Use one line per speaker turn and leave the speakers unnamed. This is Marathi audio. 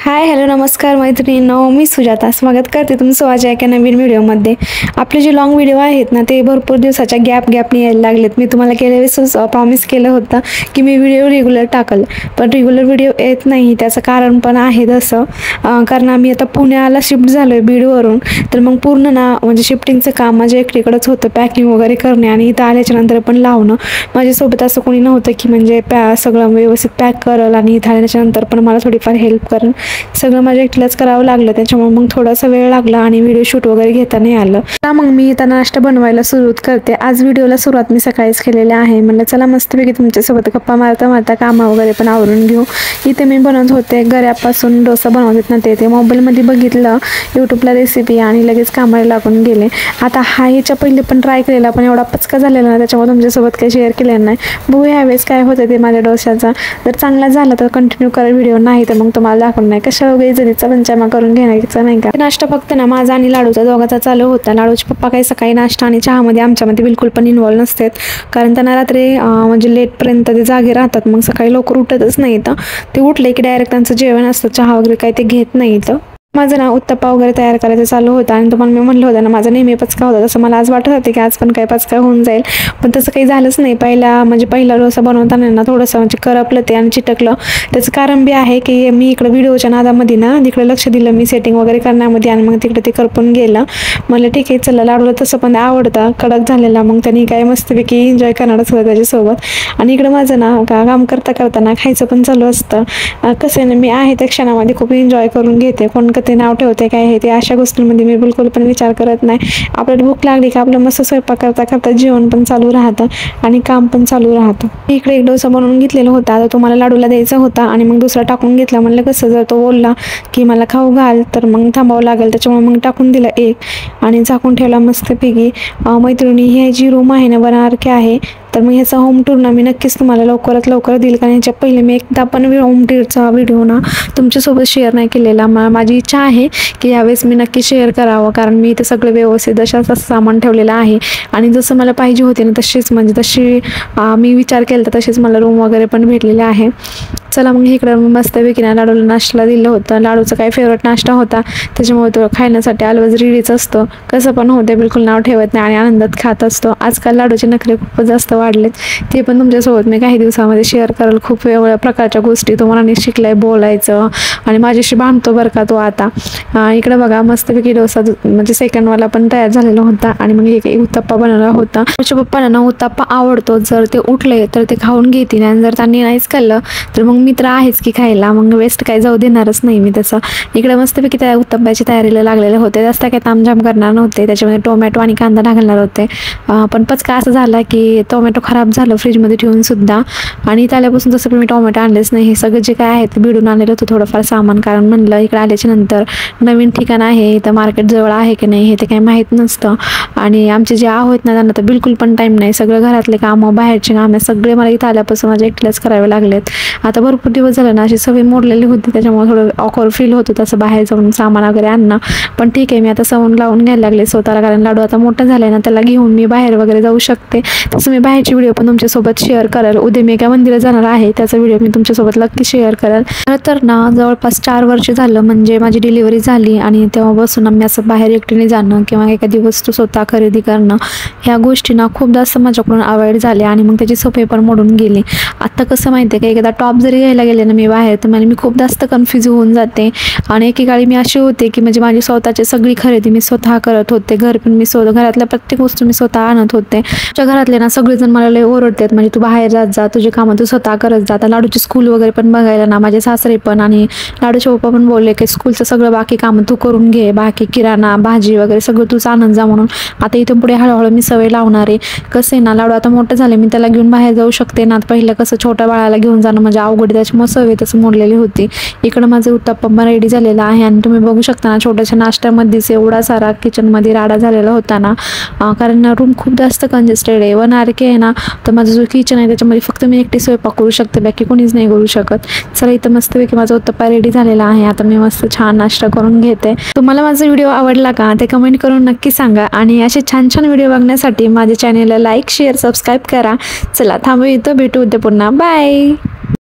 हाय हॅलो नमस्कार मैत्रिणींनो, मी सुजाता स्वागत करते तुमचं माझ्या एका नवीन व्हिडिओमध्ये। आपले जे लॉंग व्हिडिओ आहेत ना ते भरपूर दिवसाच्या गॅपने यायला लागलेत। मी तुम्हाला गेल्या वेळेस प्रॉमिस केलं होतं की मी व्हिडिओ रेग्युलर टाकल, पण रेग्युलर व्हिडिओ येत नाही। त्याचं कारण पण आहे तसं, कारण आम्ही आता पुण्याला शिफ्ट झालोय बीडवरून। तर मग पूर्ण ना म्हणजे शिफ्टिंगचं काम माझ्या एकटीकडेच होतं, पॅकिंग वगैरे करणे आणि इथं आल्याच्या नंतर पण लावणं। माझ्यासोबत असं कोणी नव्हतं की म्हणजे सगळं व्यवस्थित पॅक करल आणि इथं आल्याच्या नंतर पण मला थोडीफार हेल्प करेल। सगळं माझ्या एकटीलाच करावं लागलं, त्याच्यामुळे मग थोडासा वेळ लागला आणि व्हिडिओ शूट वगैरे घेता नाही आलं। आता मग मी इथं नाश्ता बनवायला सुरुवात करते। आज व्हिडिओला सुरुवात मी सकाळीच केलेल्या आहे। म्हणलं चला मस्तपैकी तुमच्यासोबत गप्पा मारता कामं वगैरे पण आवरून घेऊ। इथे मी बनवत होते गऱ्यापासून डोसा बनवत ना ते मोबाईलमध्ये बघितलं यूट्यूबला रेसिपी आणि लगेच कामाला लागून गेले। आता ह्याच्या पहिले पण ट्राय केलेला, पण एवढा पचका झालेला ना त्याच्यामुळे तुमच्यासोबत काही शेअर केलेलं नाही। बघू ह्यावेळेस काय होतं ते माझ्या डोश्याचा। जर चांगला झाला तर कंटिन्यू करा व्हिडिओ, नाही तर मग तुम्हाला दाखवून नाही कशा वगैरे जरीचा पंचामा करून घेण्याचा नाही का। नाश्ता फक्त ना माझा आणि लाडूचा दोघाचा चालू होता। लाडूचे पप्पा काही सकाळी नाश्ता आणि चहामध्ये आमच्यामध्ये बिलकुल पण इन्व्हॉल्व नसतात, कारण त्यांना रात्री म्हणजे लेटपर्यंत ते जागे राहतात। मग सकाळी लवकर उठतच नाही, तर ते उठले की डायरेक्ट त्यांचं जेवण असतं, चहा वगैरे काही ते घेत नाही। तर माझं ना उत्तप्पा वगैरे तयार करायचं चालू होतं आणि तुम्हाला मी म्हणलं होतं ना माझा नेहमी पचका होता, तसं मला आज वाटत होते की आज पण काही पचका होऊन जाईल, पण तसं काही झालंच नाही। पहिला डोसा बनवताना ना थोडंसं म्हणजे करपलं ते आणि चिटकलं। त्याचं कारण बी आहे की मी इकडं व्हिडिओच्या नादामध्ये ना तिकडे लक्ष दिलं मी सेटिंग वगैरे करण्यामध्ये, आणि मग तिकडे ते करपून गेलं। मला ठीक आहे चला, लाडूला तसं पण आवडतं कडक झालेला, मग त्यांनी काय मस्तपैकी एन्जॉय करणारच होतं त्याच्यासोबत। आणि इकडं माझं ना काम करता खायचं पण चालू असतं। कसं आहे ना, मी आहे त्या क्षणामध्ये खूप एन्जॉय करून घेते। कोण ते नाव ठेवते काय आहे ते अशा गोष्टींमध्ये मी बिलकुल पण विचार करत नाही। आपल्याला भूक लागली का आपलं मस्त स्वयंपाक करता जेवण पण चालू राहतं आणि काम पण चालू राहतं। इकडे एक डोसा बनवून घेतलेला होता, आता तुम्हाला लाडूला द्यायचा होता आणि मग दुसरा टाकून घेतला। म्हणलं कसं जर तो बोलला की मला खाऊ घाल तर मग थांबावं लागेल, त्याच्यामुळे मग टाकून दिला एक आणि झाकून ठेवला मस्तपैकी। मैत्रिणी ही जी रूम आहे ना बनारके आहे, तर मग ह्याचा होम टूर ना मी नक्कीच तुम्हाला लवकरात लवकर देईल, कारण ह्याच्या पहिले मी एकदा पण होम टूरचा व्हिडिओ ना तुमच्यासोबत शेअर नाही केलेला। माझी इच्छा आहे की यावेळेस मी नक्की शेअर करावं, कारण मी इथे सगळं व्यवस्थित तसं सामान ठेवलेलं आहे आणि जसं मला पाहिजे होते ना तशीच म्हणजे तशी मी विचार केला तर तशीच मला रूम वगैरे पण भेटलेले आहे। चला मग इकडं मस्तपैकी ना लाडूला नाश्त्याला दिलं होतं। लाडूचा काही फेवरेट नाश्ता होता, त्याच्यामुळे तो खाण्यासाठी ऑलवेज रेडीच असतो। कसं पण होते बिलकुल नाव ठेवत नाही आणि आनंदात खात असतो। आजकाल लाडूचे नखरे खूपच जास्त वाढलेत, ते पण तुमच्यासोबत मी काही दिवसामध्ये शेअर करेल। खूप वेगवेगळ्या प्रकारच्या गोष्टी तो मनाने शिकलाय बोलायचं आणि माझ्याशी भांडतो बरं का तो आता। इकडे बघा मस्तपैकी डोसा म्हणजे सेकंडवाला पण तयार झालेला होता आणि मग एक उत्तप्पा बनवला होता। माझ्या पप्पांना ना उत्तप्पा आवडतो, जर ते उठले तर ते खाऊन घेतील आणि जर त्यांनी नाहीच खाल्लं तर मग मी तर आहेच की खायला, मग वेस्ट काही जाऊ देणारच नाही मी तसं। इकडे मस्तपैकी त्या उत्तप्पाची तयारीला लागलेले होते, जास्त काही तामझाम करणार नव्हते। त्याच्यामध्ये टोमॅटो आणि कांदा घालणार होते, पण पचका असं झाला की टोमॅटो खराब झालं फ्रीजमध्ये ठेवून सुद्धा, आणि त्याल्यापासून तसं पण मी टोमॅटो आणलेच नाही। हे सगळं जे काय आहे ते बिडून आणलेलं होतं थोडंफार सामान, कारण म्हणलं इकडे आल्याच्या नंतर नवीन ठिकाण आहे इथं मार्केट जवळ आहे की नाही हे ते काही माहीत नसतं। आणि आमचे जे आहेत ना त्यांना तर बिलकुल पण टाईम नाही, सगळं घरातले कामं बाहेरचे कामं सगळे मला इथं आल्यापासून माझ्या एकटीलाच करावे लागलेत। आता भरपूर दिवस झाले ना अशी सवय मोडलेली होती, त्याच्यामुळे थोडं ऑकवर्ड फील होतं तसं बाहेर जाऊन सामान वगैरे आणणं, पण ठीक आहे मी आता सवय लावून घ्यायला लागले स्वतःला, कारण लाडू आता मोठं झालंय ना त्याला घेऊन मी बाहेर वगैरे जाऊ शकते। तसं मी बाहेरची व्हिडिओ पण तुमच्यासोबत शेअर करेल। उद्या मी एका मंदिरात जाणार आहे, त्याचा व्हिडिओ मी तुमच्यासोबत नक्की शेअर करेल। तर ना जवळपास 4 वर्ष झालं म्हणजे माझी डिलिव्हरी झाली आणि तेव्हापासून मी असं बाहेर एकटीने जाणं किंवा एखादी वस्तू स्वतः खरेदी करणं ह्या गोष्टी ना खूप जास्त माझ्याकडून अवॉइड झाल्या आणि मग त्याची सवय पण मोडून गेली। आता कसं माहिती आहे का, एकदा टॉप जरी घ्यायला गेले ना मी बाहेर तर मी खूप जास्त कन्फ्यूज होऊन जाते आणि एकेकाळी मी अशी होते की म्हणजे माझी स्वतःची सगळी खरेदी मी स्वतः करत होते, घर पण मी स्वतः घरातल्या प्रत्येक वस्तू मी स्वतः आणत होते। तुझ्या घरातले ना सगळेजण मला लय ओरडतात, म्हणजे तू बाहेर जात जा, तुझे कामं तू स्वतः करत जा। आता लाडूची स्कूल वगैरे पण बघायला ना माझे सासरे पण आणि लाडूचे पप्पा पण बोलले की स्कूलचं सगळं बाकी कामं तू करून घे, बाकी किराणा भाजी वगैरे सगळं तूच आणत जा म्हणून। आता इथून पुढे हळूहळू मी सवय लावणार आहे। कसं आहे ना लाडू आता मोठं झाले, मी त्याला घेऊन बाहेर जाऊ शकते ना, पहिलं कसं छोट्या बाळाला घेऊन जाणं म्हणजे अवघड, त्याच्यामुळे सवय तसं मोडलेली होती। इकडं माझं उत्तप्पा रेडी झालेला आहे आणि तुम्ही बघू शकता ना छोट्याशा नाश्त्यामध्येच एवढा सारा किचनमध्ये राडा झालेला होता ना, कारण रूम खूप जास्त कंजेस्टेड आहे। 1 RK आहे ना, तर माझं जो किचन आहे त्याच्यामध्ये फक्त मी एकटी स्वयंपाक करू शकते, बाकी कोणीच नाही करू शकत। चला इथं मस्तपैकी माझा उत्तप्पा रेडी झालेला आहे, आता मी मस्त छान नाश्ता करून घेते। तुम्हाला माझा व्हिडिओ आवडला का ते कमेंट करून नक्की सांगा आणि असे छान छान व्हिडिओ बघण्यासाठी माझ्या चॅनेलला लाईक शेअर सबस्क्राईब करा। चला थांबू इथं, भेटू उद्या पुन्हा, बाय।